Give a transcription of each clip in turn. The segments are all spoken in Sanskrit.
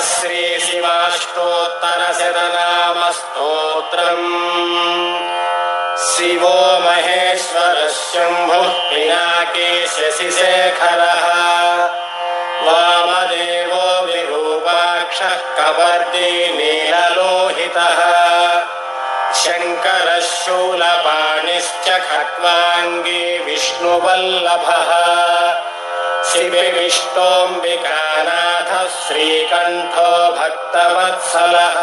श्रीशिवाष्टोत्तरशतनामस्तोत्रम्। शिवो महेश्वरः शम्भुः पिनाकेश शशिशेखरः। वामदेवो विरूपाक्षः कपर्दी नीललोहितः। शङ्करः शूलपाणिश्च खट्वाङ्गी विष्णुवल्लभः। शिवविष्टोऽम्बिकानाथः श्रीकण्ठो भक्तवत्सलः।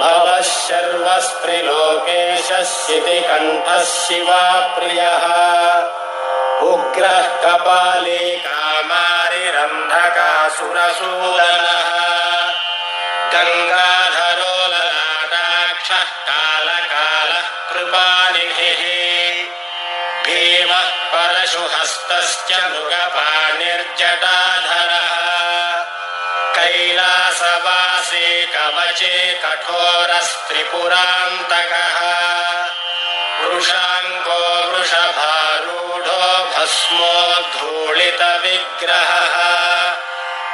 भवः शर्वस्त्रिलोकेशः शितिकण्ठः शिवाप्रियः। उग्रः कपाली कामारिरन्धकासुरसूदनः। गङ्गाधरो ललाटाक्षः कालकालः कृपानिधिः। भीमः परशुहस्तश्च मृगपाणिर्जटाधरः। कैलासवासी कवचे कठोरस्त्रिपुरान्तकः। वृषाङ्को वृषभारूढो भस्मोद्धूलितविग्रहः।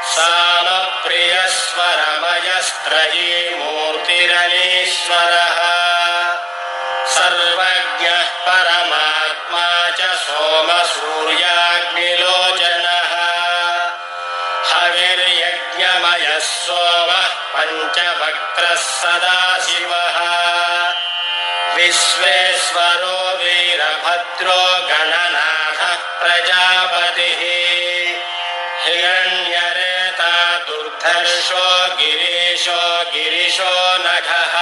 सामप्रियस्वरमयस्त्रयी मूर्तिरनीश्वरः। सर्वज्ञः परमात्मा च सोमसूर्याग्निलोचनः। हविर्यज्ञमयः सोमः पञ्चवक्त्रः सदाशिवः। विश्वेश्वरो वीरभद्रो गणनाथः प्रजापतिः। हिरण्यरेता दुर्धर्षो गिरीशो गिरिशो नखः।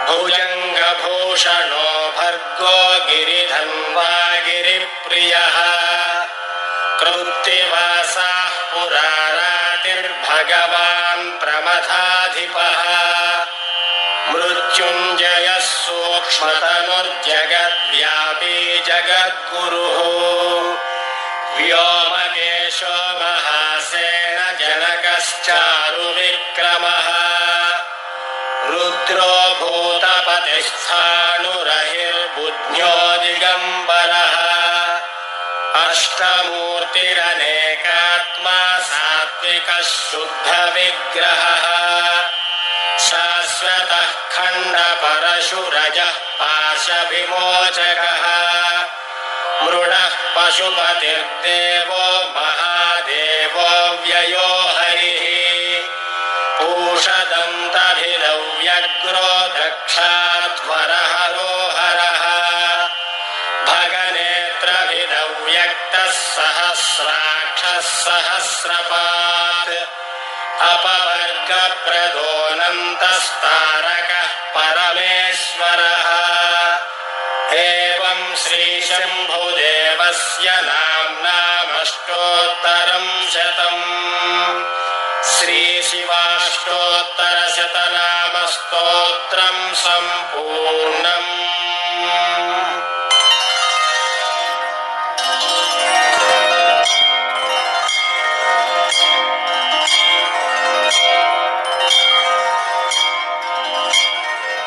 भुजङ्गभूषणो भर्गो गिरिधन्वा गिरिप्रियः। कृत्तिवासः पुरारातिर्भगवान् प्रमथाधिपः। मृत्युञ्जयः सूक्ष्मतनुर्जगद्व्यापी जगद्गुरुः। व्योमकेशो महासेन जनकश्चारुविक्रमः। रुद्रो भूतपतिस्थाणुरहिर्बुद्ध्यो दिगम्बरः। अष्टमूर्तिरनेकात्मा सात्विकः शुद्धविग्रहः। शाश्वतः खण्डपरशुरजः पाशविमोचकः। मृडः पशुपतिर्देवो महादेवो व्ययो हरिः। पूषदन्तभिदव्यग्रो दक्षाध्वरहरो हरः। भगनेत्रभिदव्यक्तः सहस्राक्षः सहस्रपात्। अपवर्गप्रदोऽनन्तस्तारकः परमेश्वरः। एवं श्रीशम्भुदेवस्य नाम्नामष्टोत्तरं शतम्। श्रीशिवाष्टोत्तरशतनामस्तोत्रम्।